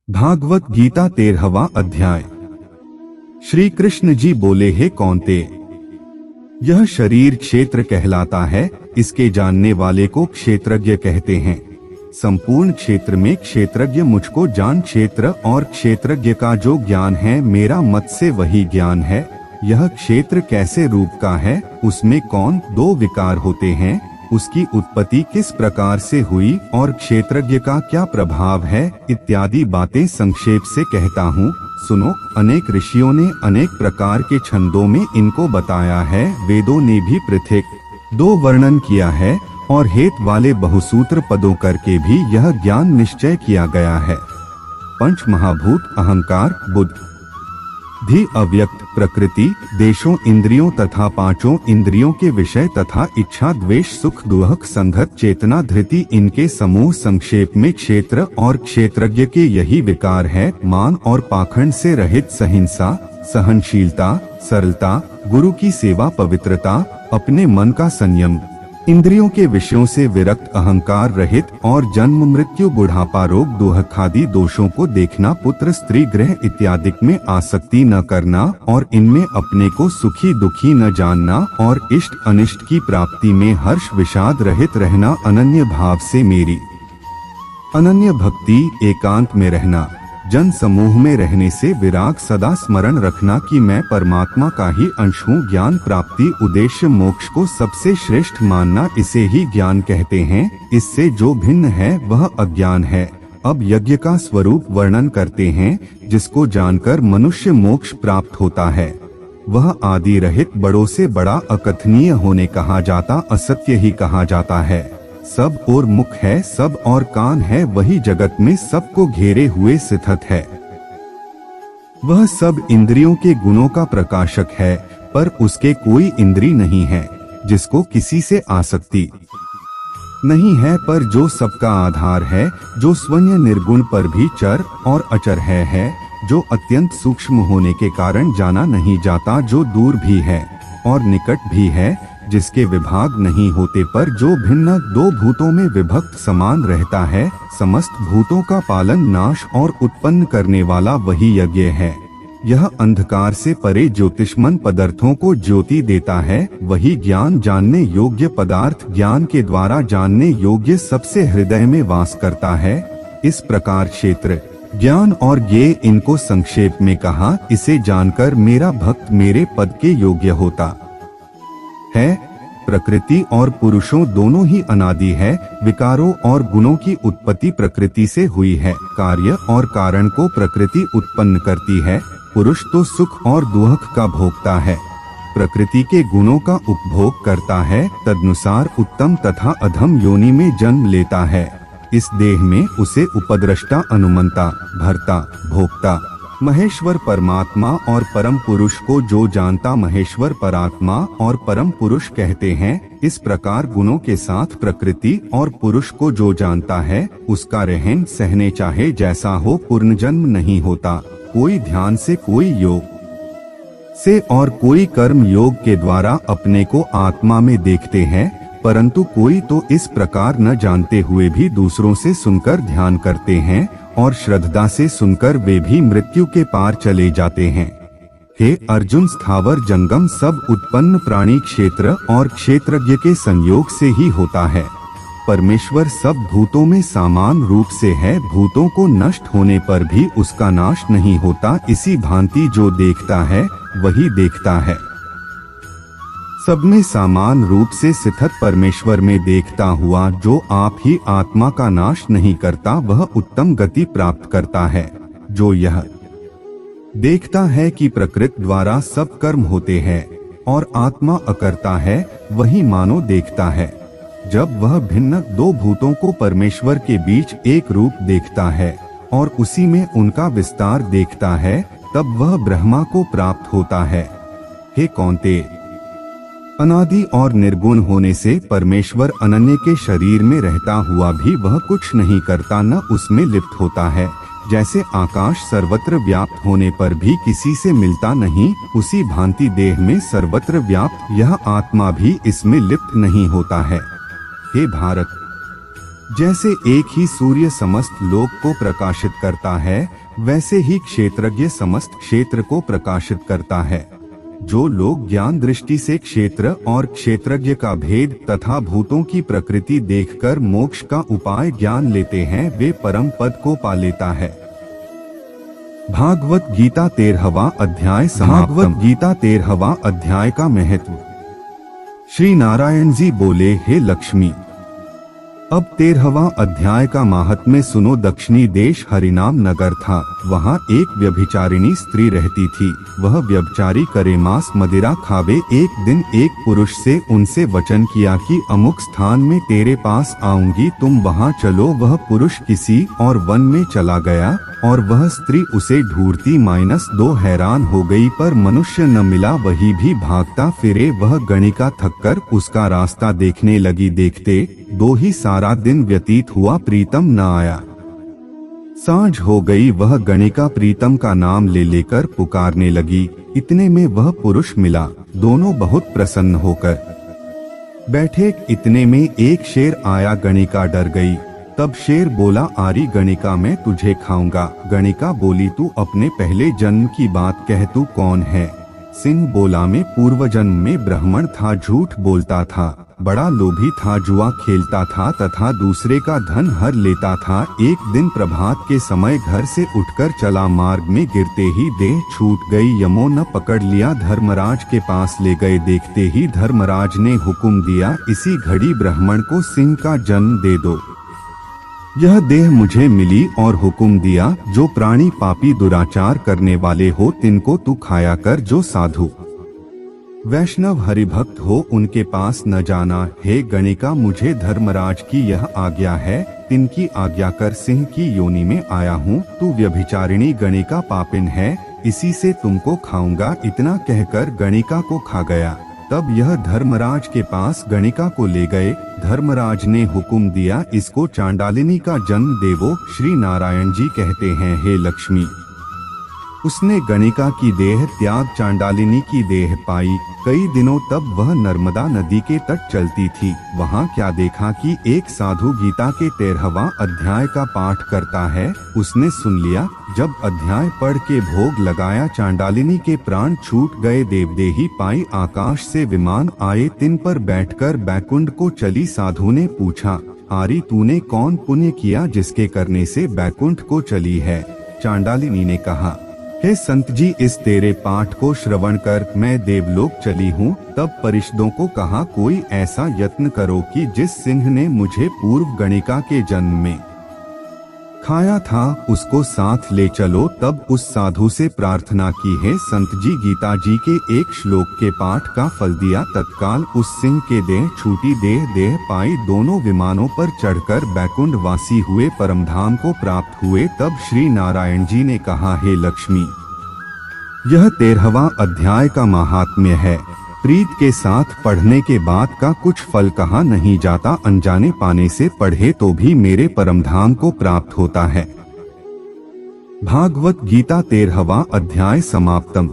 भागवत गीता 13वां अध्याय। श्री कृष्ण जी बोले, हे कौन्ते, यह शरीर क्षेत्र कहलाता है। इसके जानने वाले को क्षेत्रज्ञ कहते हैं। संपूर्ण क्षेत्र में क्षेत्रज्ञ मुझको जान। क्षेत्र और क्षेत्रज्ञ का जो ज्ञान है मेरा मत से वही ज्ञान है। यह क्षेत्र कैसे रूप का है, उसमें कौन दो विकार होते हैं, उसकी उत्पत्ति किस प्रकार से हुई और क्षेत्रज्ञ का क्या प्रभाव है, इत्यादि बातें संक्षेप से कहता हूँ, सुनो। अनेक ऋषियों ने अनेक प्रकार के छंदों में इनको बताया है। वेदों ने भी पृथक दो वर्णन किया है और हेत वाले बहुसूत्र पदों करके भी यह ज्ञान निश्चय किया गया है। पंच महाभूत अहंकार, बुद्धि, अव्यक्त, प्रकृति, देशों, इंद्रियों तथा पांचों इंद्रियों के विषय तथा इच्छा, द्वेष, सुख, दुख, संघत, चेतना, धृति, इनके समूह संक्षेप में क्षेत्र और क्षेत्रज्ञ के यही विकार है। मान और पाखंड से रहित सहिंसा, सहनशीलता, सरलता, गुरु की सेवा, पवित्रता, अपने मन का संयम, इंद्रियों के विषयों से विरक्त, अहंकार रहित और जन्म, मृत्यु, बुढ़ापा, रोग, दुख आदि दोषों को देखना, पुत्र, स्त्री, गृह इत्यादि में आसक्ति न करना और इनमें अपने को सुखी दुखी न जानना और इष्ट अनिष्ट की प्राप्ति में हर्ष विषाद रहित रहना, अनन्य भाव से मेरी अनन्य भक्ति, एकांत में रहना, जन समूह में रहने से विराग, सदा स्मरण रखना कि मैं परमात्मा का ही अंश हूँ, ज्ञान प्राप्ति, उद्देश्य मोक्ष को सबसे श्रेष्ठ मानना, इसे ही ज्ञान कहते हैं। इससे जो भिन्न है वह अज्ञान है। अब यज्ञ का स्वरूप वर्णन करते हैं, जिसको जानकर मनुष्य मोक्ष प्राप्त होता है। वह आदि रहित, बड़ों से बड़ा, अकथनीय होने कहा जाता, असत्य ही कहा जाता है। सब और मुख है, सब और कान है, वही जगत में सबको घेरे हुए स्थित है। वह सब इंद्रियों के गुणों का प्रकाशक है, पर उसके कोई इंद्री नहीं है, जिसको किसी से आसक्ति नहीं है, पर जो सबका आधार है, जो स्वयं निर्गुण पर भी चर और अचर है, जो अत्यंत सूक्ष्म होने के कारण जाना नहीं जाता, जो दूर भी है और निकट भी है, जिसके विभाग नहीं होते, पर जो भिन्न दो भूतों में विभक्त समान रहता है। समस्त भूतों का पालन, नाश और उत्पन्न करने वाला वही यज्ञ है। यह अंधकार से परे ज्योतिष्मन पदार्थों को ज्योति देता है। वही ज्ञान जानने योग्य पदार्थ, ज्ञान के द्वारा जानने योग्य सबसे हृदय में वास करता है। इस प्रकार क्षेत्र, ज्ञान और ज्ञेय इनको संक्षेप में कहा। इसे जानकर मेरा भक्त मेरे पद के योग्य होता है। प्रकृति और पुरुषों दोनों ही अनादि है। विकारों और गुणों की उत्पत्ति प्रकृति से हुई है। कार्य और कारण को प्रकृति उत्पन्न करती है। पुरुष तो सुख और दुख का भोगता है, प्रकृति के गुणों का उपभोग करता है। तदनुसार उत्तम तथा अधम योनि में जन्म लेता है। इस देह में उसे उपद्रष्टा, अनुमंता, भर्ता, भोक्ता, महेश्वर परमात्मा और परम पुरुष को जो जानता महेश्वर परात्मा और परम पुरुष कहते हैं। इस प्रकार गुणों के साथ प्रकृति और पुरुष को जो जानता है, उसका रहन सहने चाहे जैसा हो, पूर्ण जन्म नहीं होता। कोई ध्यान से, कोई योग से और कोई कर्म योग के द्वारा अपने को आत्मा में देखते हैं, परंतु कोई तो इस प्रकार न जानते हुए भी दूसरों से सुनकर ध्यान करते हैं और श्रद्धा से सुनकर वे भी मृत्यु के पार चले जाते हैं। हे अर्जुन, स्थावर जंगम सब उत्पन्न प्राणी क्षेत्र और क्षेत्रज्ञ के संयोग से ही होता है। परमेश्वर सब भूतों में समान रूप से है। भूतों को नष्ट होने पर भी उसका नाश नहीं होता। इसी भांति जो देखता है वही देखता है। सब में समान रूप से स्थित परमेश्वर में देखता हुआ जो आप ही आत्मा का नाश नहीं करता, वह उत्तम गति प्राप्त करता है। जो यह देखता है कि प्रकृति द्वारा सब कर्म होते हैं और आत्मा अकर्ता है, वही मानो देखता है। जब वह भिन्न दो भूतों को परमेश्वर के बीच एक रूप देखता है और उसी में उनका विस्तार देखता है, तब वह ब्रह्मा को प्राप्त होता है। हे कौन्ते, अनादि और निर्गुण होने से परमेश्वर अनन्य के शरीर में रहता हुआ भी वह कुछ नहीं करता, न उसमें लिप्त होता है। जैसे आकाश सर्वत्र व्याप्त होने पर भी किसी से मिलता नहीं, उसी भांति देह में सर्वत्र व्याप्त यह आत्मा भी इसमें लिप्त नहीं होता है। हे भारत, जैसे एक ही सूर्य समस्त लोक को प्रकाशित करता है, वैसे ही क्षेत्रज्ञ समस्त क्षेत्र को प्रकाशित करता है। जो लोग ज्ञान दृष्टि से क्षेत्र और क्षेत्रज्ञ का भेद तथा भूतों की प्रकृति देखकर मोक्ष का उपाय ज्ञान लेते हैं, वे परम पद को पा लेता है। भागवत गीता 13वां अध्याय समाप्त। भागवत गीता 13वां अध्याय का महत्व। श्री नारायण जी बोले, हे लक्ष्मी, अब 13वां अध्याय का माहात्म्य सुनो। दक्षिणी देश हरिनाम नगर था। वहाँ एक व्यभिचारिणी स्त्री रहती थी। वह व्यभिचारी करे, मांस मदिरा खावे। एक दिन एक पुरुष से उनसे वचन किया कि अमुक स्थान में तेरे पास आऊंगी, तुम वहाँ चलो। वह पुरुष किसी और वन में चला गया और वह स्त्री उसे ढूंढती -2 हैरान हो गई, पर मनुष्य न मिला। वही भी भागता फिरे। वह गणिका थककर उसका रास्ता देखने लगी। देखते दो ही सारा दिन व्यतीत हुआ, प्रीतम न आया। सांझ हो गई। वह गणिका प्रीतम का नाम ले लेकर पुकारने लगी। इतने में वह पुरुष मिला। दोनों बहुत प्रसन्न होकर बैठे। इतने में एक शेर आया। गणिका डर गई। तब शेर बोला, आरी गणिका, मैं तुझे खाऊंगा। गणिका बोली, तू अपने पहले जन्म की बात कह, तू कौन है? सिंह बोला, मैं पूर्व जन्म में ब्राह्मण था, झूठ बोलता था, बड़ा लोभी था, जुआ खेलता था तथा दूसरे का धन हर लेता था। एक दिन प्रभात के समय घर से उठकर चला, मार्ग में गिरते ही देह छूट गई। यमों ने पकड़ लिया, धर्मराज के पास ले गए। देखते ही धर्मराज ने हुक्म दिया, इसी घड़ी ब्राह्मण को सिंह का जन्म दे दो। यह देह मुझे मिली और हुक्म दिया, जो प्राणी पापी दुराचार करने वाले हो तिनको तू खाया कर। जो साधु वैष्णव हरिभक्त हो उनके पास न जाना। हे गणिका, मुझे धर्मराज की यह आज्ञा है, तिनकी आज्ञा कर सिंह की योनि में आया हूँ। तू व्यभिचारिणी गणिका पापिन है, इसी से तुमको खाऊंगा। इतना कहकर गणिका को खा गया। तब यह धर्मराज के पास गणिका को ले गए। धर्मराज ने हुक्म दिया, इसको चांडालिनी का जन्म देवो। श्री नारायण जी कहते हैं, हे लक्ष्मी, उसने गणिका की देह त्याग चांडालिनी की देह पाई। कई दिनों तब वह नर्मदा नदी के तट चलती थी। वहाँ क्या देखा कि एक साधु गीता के 13वां अध्याय का पाठ करता है। उसने सुन लिया। जब अध्याय पढ़ के भोग लगाया, चांडालिनी के प्राण छूट गए। देवदेही पाई, आकाश से विमान आए, तिन पर बैठकर बैकुंठ को चली। साधु ने पूछा, आरी तूने कौन पुण्य किया जिसके करने से बैकुंठ को चली है? चांडालिनी ने कहा, हे संत जी, इस तेरे पाठ को श्रवण कर मैं देवलोक चली हूँ। तब परिषदों को कहा, कोई ऐसा यत्न करो कि जिस सिंह ने मुझे पूर्व गणिका के जन्म में खाया था उसको साथ ले चलो। तब उस साधु से प्रार्थना की, है संत जी, गीता जी के एक श्लोक के पाठ का फल दिया। तत्काल उस सिंह के देह छूटी, देह पाई। दोनों विमानों पर चढ़कर बैकुंठ वासी हुए, परमधाम को प्राप्त हुए। तब श्री नारायण जी ने कहा, हे लक्ष्मी, यह 13वां अध्याय का महात्म्य है। प्रीत के साथ पढ़ने के बाद का कुछ फल कहा नहीं जाता। अनजाने पाने से पढ़े तो भी मेरे परमधाम को प्राप्त होता है। भागवत गीता 13वां अध्याय समाप्तम।